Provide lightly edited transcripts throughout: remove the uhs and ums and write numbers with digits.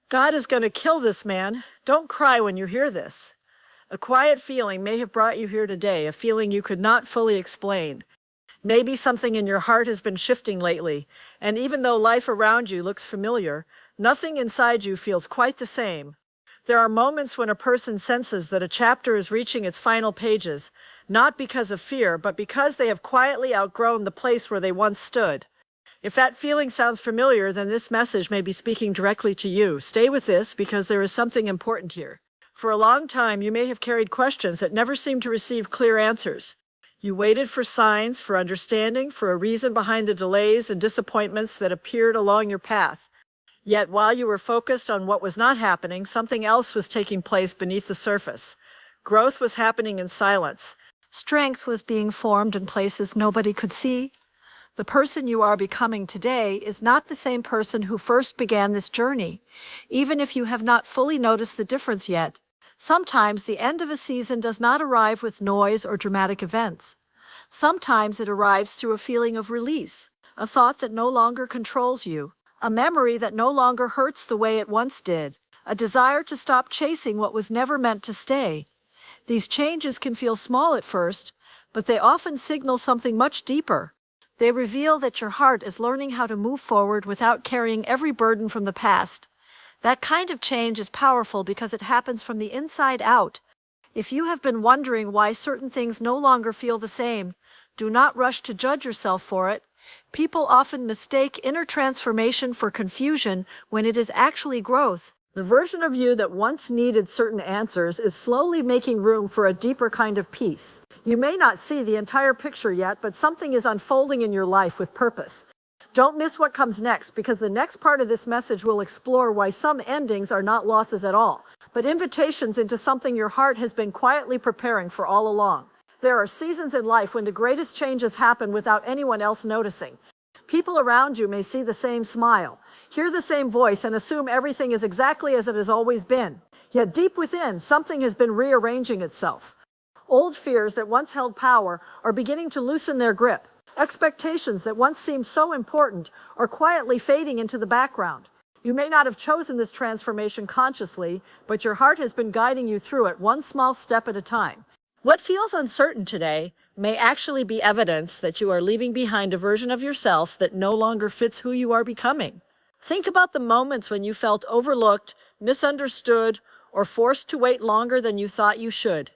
God is going to kill this man. Don't cry when you hear this. A quiet feeling may have brought you here today, a feeling you could not fully explain. Maybe something in your heart has been shifting lately, and even though life around you looks familiar, nothing inside you feels quite the same. There are moments when a person senses that a chapter is reaching its final pages, not because of fear, but because they have quietly outgrown the place where they once stood. If that feeling sounds familiar, then this message may be speaking directly to you. Stay with this because there is something important here. For a long time, you may have carried questions that never seemed to receive clear answers. You waited for signs, for understanding, for a reason behind the delays and disappointments that appeared along your path. Yet while you were focused on what was not happening, something else was taking place beneath the surface. Growth was happening in silence. Strength was being formed in places nobody could see. The person you are becoming today is not the same person who first began this journey, even if you have not fully noticed the difference yet. Sometimes the end of a season does not arrive with noise or dramatic events. Sometimes it arrives through a feeling of release, a thought that no longer controls you, a memory that no longer hurts the way it once did, a desire to stop chasing what was never meant to stay. These changes can feel small at first, but they often signal something much deeper. They reveal that your heart is learning how to move forward without carrying every burden from the past. That kind of change is powerful because it happens from the inside out. If you have been wondering why certain things no longer feel the same, do not rush to judge yourself for it. People often mistake inner transformation for confusion when it is actually growth. The version of you that once needed certain answers is slowly making room for a deeper kind of peace. You may not see the entire picture yet, but something is unfolding in your life with purpose. Don't miss what comes next, because the next part of this message will explore why some endings are not losses at all, but invitations into something your heart has been quietly preparing for all along. There are seasons in life when the greatest changes happen without anyone else noticing. People around you may see the same smile, hear the same voice, and assume everything is exactly as it has always been. Yet deep within, something has been rearranging itself. Old fears that once held power are beginning to loosen their grip. Expectations that once seemed so important are quietly fading into the background. You may not have chosen this transformation consciously, but your heart has been guiding you through it one small step at a time. What feels uncertain today may actually be evidence that you are leaving behind a version of yourself that no longer fits who you are becoming. Think about the moments when you felt overlooked, misunderstood, or forced to wait longer than you thought you should.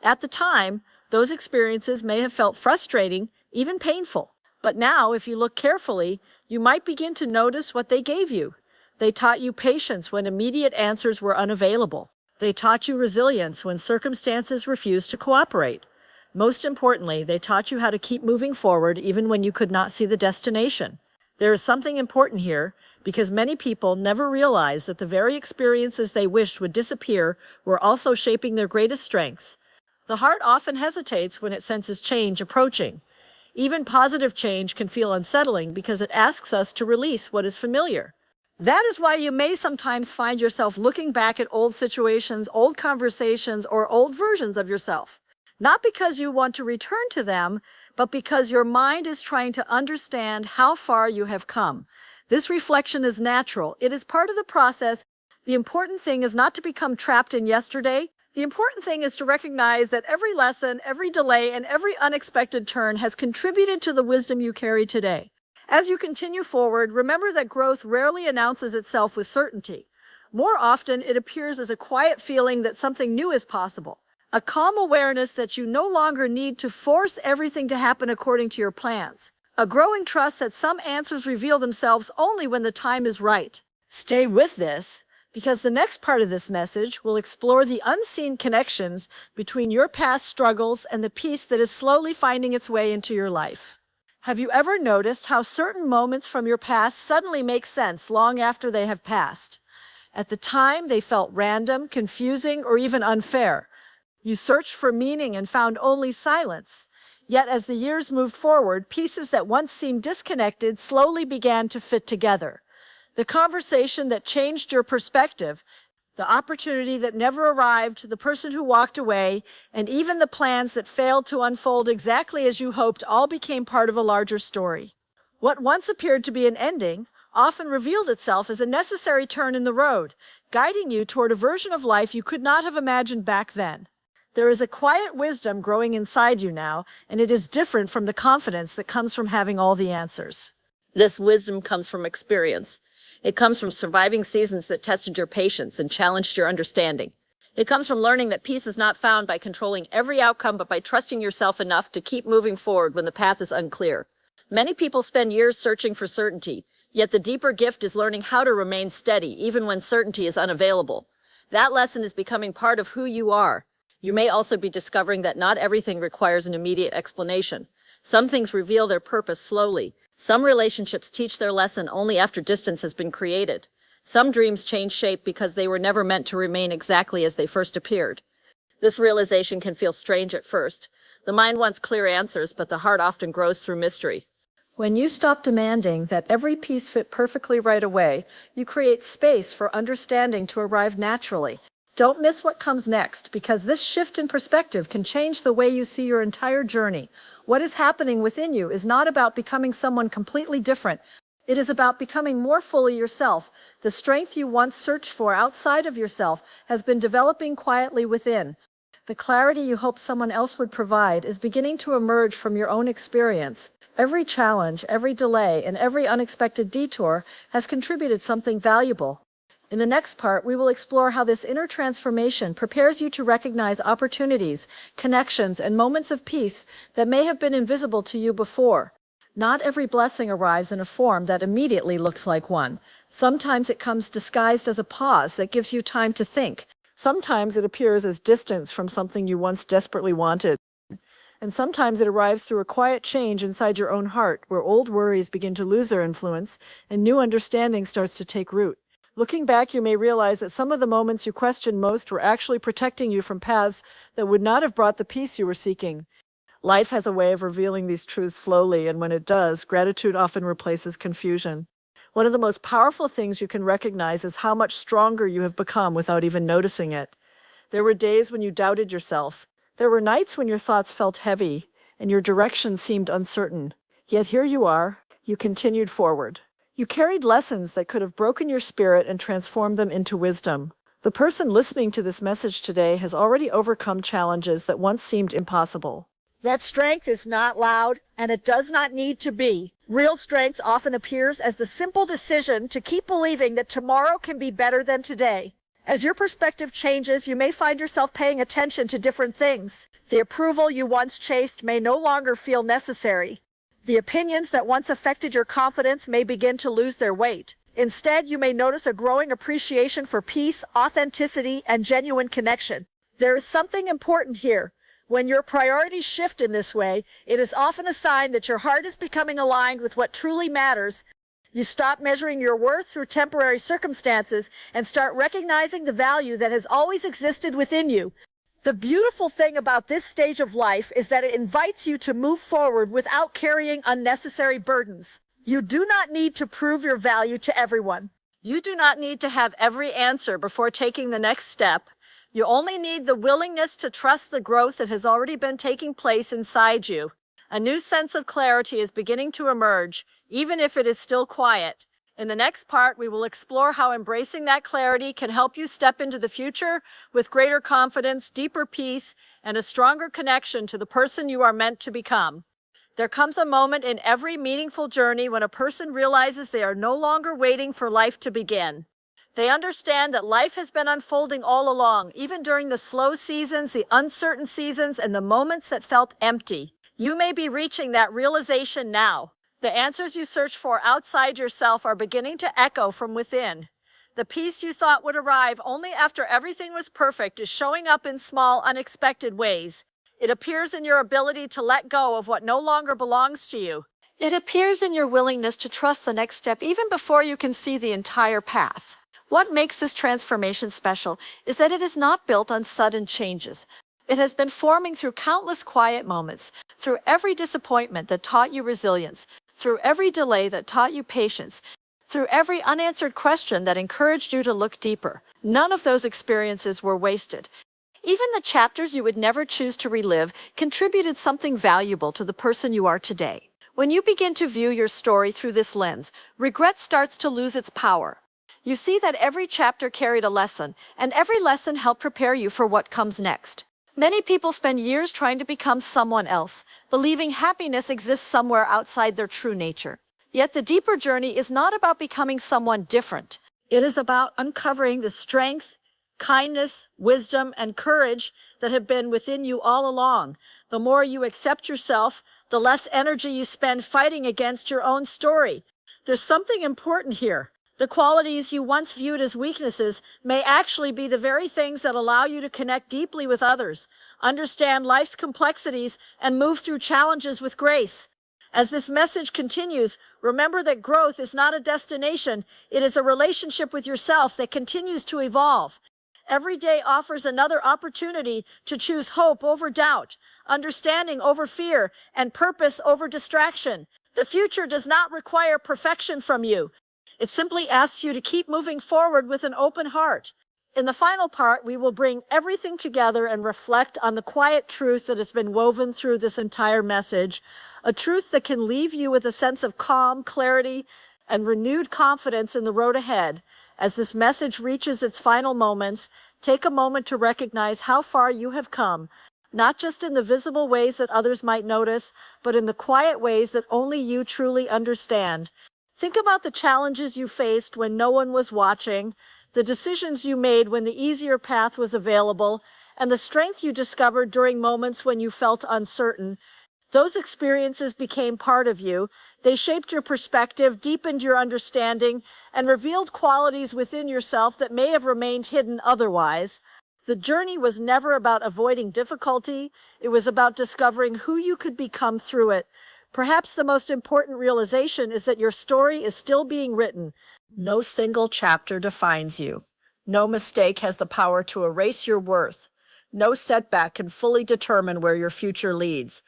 At the time, those experiences may have felt frustrating, even painful. But now, if you look carefully, you might begin to notice what they gave you. They taught you patience when immediate answers were unavailable. They taught you resilience when circumstances refused to cooperate. Most importantly, they taught you how to keep moving forward even when you could not see the destination. There is something important here, because many people never realize that the very experiences they wished would disappear were also shaping their greatest strengths. The heart often hesitates when it senses change approaching. Even positive change can feel unsettling because it asks us to release what is familiar. That is why you may sometimes find yourself looking back at old situations, old conversations, or old versions of yourself. Not because you want to return to them, but because your mind is trying to understand how far you have come. This reflection is natural. It is part of the process. The important thing is not to become trapped in yesterday. The important thing is to recognize that every lesson, every delay, and every unexpected turn has contributed to the wisdom you carry today. As you continue forward, remember that growth rarely announces itself with certainty. More often, it appears as a quiet feeling that something new is possible, a calm awareness that you no longer need to force everything to happen according to your plans, a growing trust that some answers reveal themselves only when the time is right. Stay with this, because the next part of this message will explore the unseen connections between your past struggles and the peace that is slowly finding its way into your life. Have you ever noticed how certain moments from your past suddenly make sense long after they have passed? At the time, they felt random, confusing, or even unfair. You searched for meaning and found only silence. Yet as the years moved forward, pieces that once seemed disconnected slowly began to fit together. The conversation that changed your perspective, the opportunity that never arrived, the person who walked away, and even the plans that failed to unfold exactly as you hoped all became part of a larger story. What once appeared to be an ending often revealed itself as a necessary turn in the road, guiding you toward a version of life you could not have imagined back then. There is a quiet wisdom growing inside you now, and it is different from the confidence that comes from having all the answers. This wisdom comes from experience. It comes from surviving seasons that tested your patience and challenged your understanding. It comes from learning that peace is not found by controlling every outcome, but by trusting yourself enough to keep moving forward when the path is unclear. Many people spend years searching for certainty, yet the deeper gift is learning how to remain steady even when certainty is unavailable. That lesson is becoming part of who you are. You may also be discovering that not everything requires an immediate explanation. Some things reveal their purpose slowly. Some relationships teach their lesson only after distance has been created. Some dreams change shape because they were never meant to remain exactly as they first appeared. This realization can feel strange at first. The mind wants clear answers, but the heart often grows through mystery. When you stop demanding that every piece fit perfectly right away, you create space for understanding to arrive naturally. Don't miss what comes next, because this shift in perspective can change the way you see your entire journey. What is happening within you is not about becoming someone completely different. It is about becoming more fully yourself. The strength you once searched for outside of yourself has been developing quietly within. The clarity you hoped someone else would provide is beginning to emerge from your own experience. Every challenge, every delay, and every unexpected detour has contributed something valuable. In the next part, we will explore how this inner transformation prepares you to recognize opportunities, connections, and moments of peace that may have been invisible to you before. Not every blessing arrives in a form that immediately looks like one. Sometimes it comes disguised as a pause that gives you time to think. Sometimes it appears as distance from something you once desperately wanted. And sometimes it arrives through a quiet change inside your own heart, where old worries begin to lose their influence and new understanding starts to take root. Looking back, you may realize that some of the moments you questioned most were actually protecting you from paths that would not have brought the peace you were seeking. Life has a way of revealing these truths slowly, and when it does, gratitude often replaces confusion. One of the most powerful things you can recognize is how much stronger you have become without even noticing it. There were days when you doubted yourself. There were nights when your thoughts felt heavy and your direction seemed uncertain. Yet here you are. You continued forward. You carried lessons that could have broken your spirit and transformed them into wisdom. The person listening to this message today has already overcome challenges that once seemed impossible. That strength is not loud, and it does not need to be. Real strength often appears as the simple decision to keep believing that tomorrow can be better than today. As your perspective changes, you may find yourself paying attention to different things. The approval you once chased may no longer feel necessary. The opinions that once affected your confidence may begin to lose their weight. Instead, you may notice a growing appreciation for peace, authenticity, and genuine connection. There is something important here. When your priorities shift in this way, it is often a sign that your heart is becoming aligned with what truly matters. You stop measuring your worth through temporary circumstances and start recognizing the value that has always existed within you. The beautiful thing about this stage of life is that it invites you to move forward without carrying unnecessary burdens. You do not need to prove your value to everyone. You do not need to have every answer before taking the next step. You only need the willingness to trust the growth that has already been taking place inside you. A new sense of clarity is beginning to emerge, even if it is still quiet. In the next part, we will explore how embracing that clarity can help you step into the future with greater confidence, deeper peace, and a stronger connection to the person you are meant to become. There comes a moment in every meaningful journey when a person realizes they are no longer waiting for life to begin. They understand that life has been unfolding all along, even during the slow seasons, the uncertain seasons, and the moments that felt empty. You may be reaching that realization now. The answers you search for outside yourself are beginning to echo from within. The peace you thought would arrive only after everything was perfect is showing up in small, unexpected ways. It appears in your ability to let go of what no longer belongs to you. It appears in your willingness to trust the next step even before you can see the entire path. What makes this transformation special is that it is not built on sudden changes. It has been forming through countless quiet moments, through every disappointment that taught you resilience, through every delay that taught you patience, through every unanswered question that encouraged you to look deeper. None of those experiences were wasted. Even the chapters you would never choose to relive contributed something valuable to the person you are today. When you begin to view your story through this lens, regret starts to lose its power. You see that every chapter carried a lesson, and every lesson helped prepare you for what comes next. Many people spend years trying to become someone else, believing happiness exists somewhere outside their true nature. Yet the deeper journey is not about becoming someone different. It is about uncovering the strength, kindness, wisdom, and courage that have been within you all along. The more you accept yourself, the less energy you spend fighting against your own story. There's something important here. The qualities you once viewed as weaknesses may actually be the very things that allow you to connect deeply with others, understand life's complexities, and move through challenges with grace. As this message continues, remember that growth is not a destination, it is a relationship with yourself that continues to evolve. Every day offers another opportunity to choose hope over doubt, understanding over fear, and purpose over distraction. The future does not require perfection from you. It simply asks you to keep moving forward with an open heart. In the final part, we will bring everything together and reflect on the quiet truth that has been woven through this entire message, a truth that can leave you with a sense of calm, clarity, and renewed confidence in the road ahead. As this message reaches its final moments, take a moment to recognize how far you have come, not just in the visible ways that others might notice, but in the quiet ways that only you truly understand. Think about the challenges you faced when no one was watching, the decisions you made when the easier path was available, and the strength you discovered during moments when you felt uncertain. Those experiences became part of you. They shaped your perspective, deepened your understanding, and revealed qualities within yourself that may have remained hidden otherwise. The journey was never about avoiding difficulty. It was about discovering who you could become through it. Perhaps the most important realization is that your story is still being written. No single chapter defines you. No mistake has the power to erase your worth. No setback can fully determine where your future leads.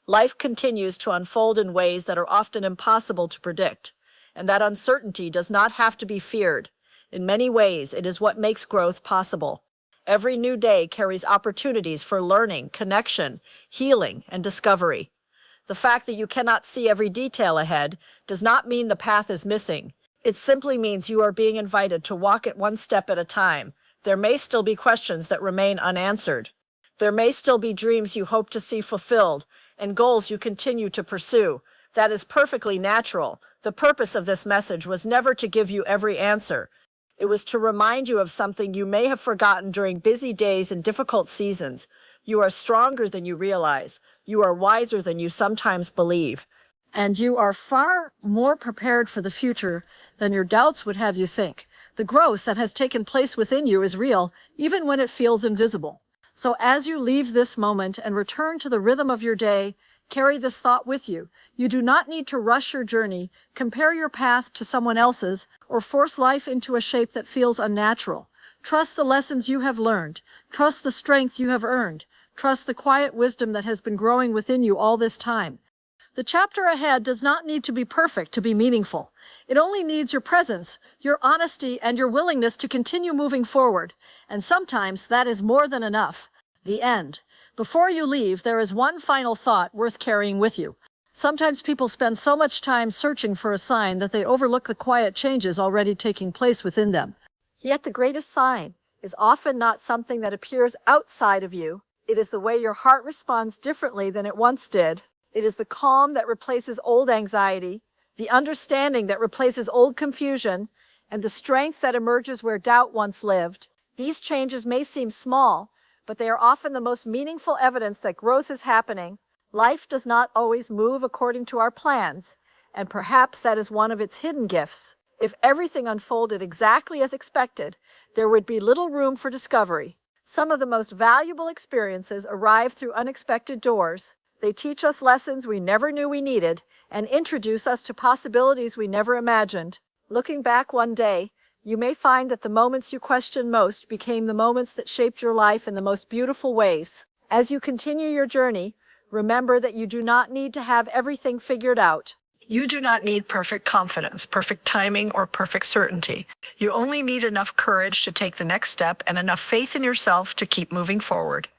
Life continues to unfold in ways that are often impossible to predict, and that uncertainty does not have to be feared. In many ways, it is what makes growth possible. Every new day carries opportunities for learning, connection, healing, and discovery. The fact that you cannot see every detail ahead does not mean the path is missing. It simply means you are being invited to walk it one step at a time. There may still be questions that remain unanswered. There may still be dreams you hope to see fulfilled and goals you continue to pursue. That is perfectly natural. The purpose of this message was never to give you every answer. It was to remind you of something you may have forgotten during busy days and difficult seasons. You are stronger than you realize. You are wiser than you sometimes believe. And you are far more prepared for the future than your doubts would have you think. The growth that has taken place within you is real, even when it feels invisible. So as you leave this moment and return to the rhythm of your day, carry this thought with you. You do not need to rush your journey, compare your path to someone else's, or force life into a shape that feels unnatural. Trust the lessons you have learned. Trust the strength you have earned. Trust the quiet wisdom that has been growing within you all this time. The chapter ahead does not need to be perfect to be meaningful. It only needs your presence, your honesty, and your willingness to continue moving forward. And sometimes that is more than enough. The end. Before you leave, there is one final thought worth carrying with you. Sometimes people spend so much time searching for a sign that they overlook the quiet changes already taking place within them. Yet the greatest sign is often not something that appears outside of you. It is the way your heart responds differently than it once did. It is the calm that replaces old anxiety, the understanding that replaces old confusion, and the strength that emerges where doubt once lived. These changes may seem small, but they are often the most meaningful evidence that growth is happening. Life does not always move according to our plans, and perhaps that is one of its hidden gifts. If everything unfolded exactly as expected, there would be little room for discovery. Some of the most valuable experiences arrive through unexpected doors. They teach us lessons we never knew we needed and introduce us to possibilities we never imagined. Looking back one day, you may find that the moments you questioned most became the moments that shaped your life in the most beautiful ways. As you continue your journey, remember that you do not need to have everything figured out. You do not need perfect confidence, perfect timing, or perfect certainty. You only need enough courage to take the next step and enough faith in yourself to keep moving forward.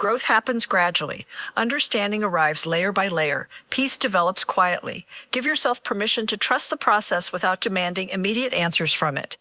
Growth happens gradually. Understanding arrives layer by layer. Peace develops quietly. Give yourself permission to trust the process without demanding immediate answers from it.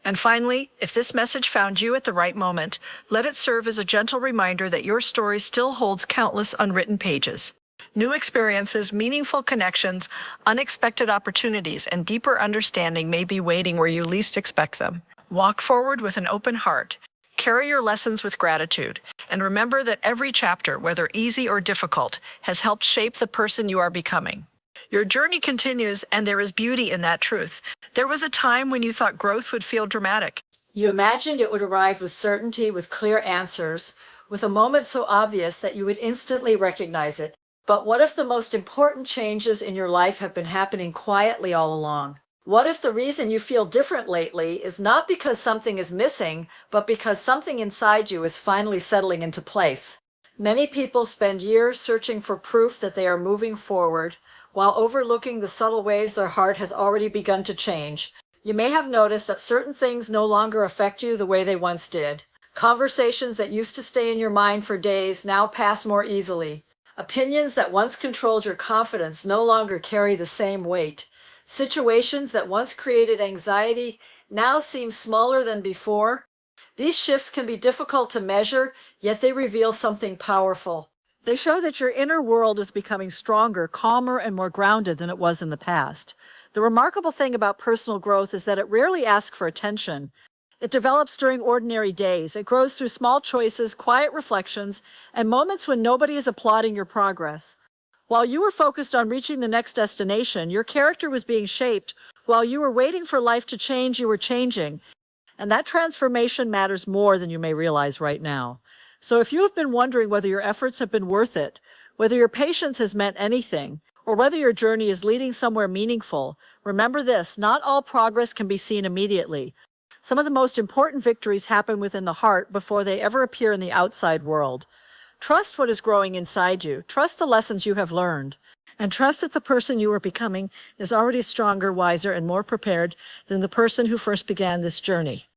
And finally, if this message found you at the right moment, let it serve as a gentle reminder that your story still holds countless unwritten pages. New experiences, meaningful connections, unexpected opportunities, and deeper understanding may be waiting where you least expect them. Walk forward with an open heart. Carry your lessons with gratitude, and remember that every chapter, whether easy or difficult, has helped shape the person you are becoming. Your journey continues, and there is beauty in that truth. There was a time when you thought growth would feel dramatic. You imagined it would arrive with certainty, with clear answers, with a moment so obvious that you would instantly recognize it. But what if the most important changes in your life have been happening quietly all along? What if the reason you feel different lately is not because something is missing, but because something inside you is finally settling into place? Many people spend years searching for proof that they are moving forward, while overlooking the subtle ways their heart has already begun to change. You may have noticed that certain things no longer affect you the way they once did. Conversations that used to stay in your mind for days now pass more easily. Opinions that once controlled your confidence no longer carry the same weight. Situations that once created anxiety now seem smaller than before. These shifts can be difficult to measure, yet they reveal something powerful. They show that your inner world is becoming stronger, calmer, and more grounded than it was in the past. The remarkable thing about personal growth is that it rarely asks for attention. It develops during ordinary days. It grows through small choices, quiet reflections, and moments when nobody is applauding your progress. While you were focused on reaching the next destination, your character was being shaped. While you were waiting for life to change, you were changing. And that transformation matters more than you may realize right now. So if you have been wondering whether your efforts have been worth it, whether your patience has meant anything, or whether your journey is leading somewhere meaningful, remember this: not all progress can be seen immediately. Some of the most important victories happen within the heart before they ever appear in the outside world. Trust what is growing inside you. Trust the lessons you have learned. And trust that the person you are becoming is already stronger, wiser, and more prepared than the person who first began this journey.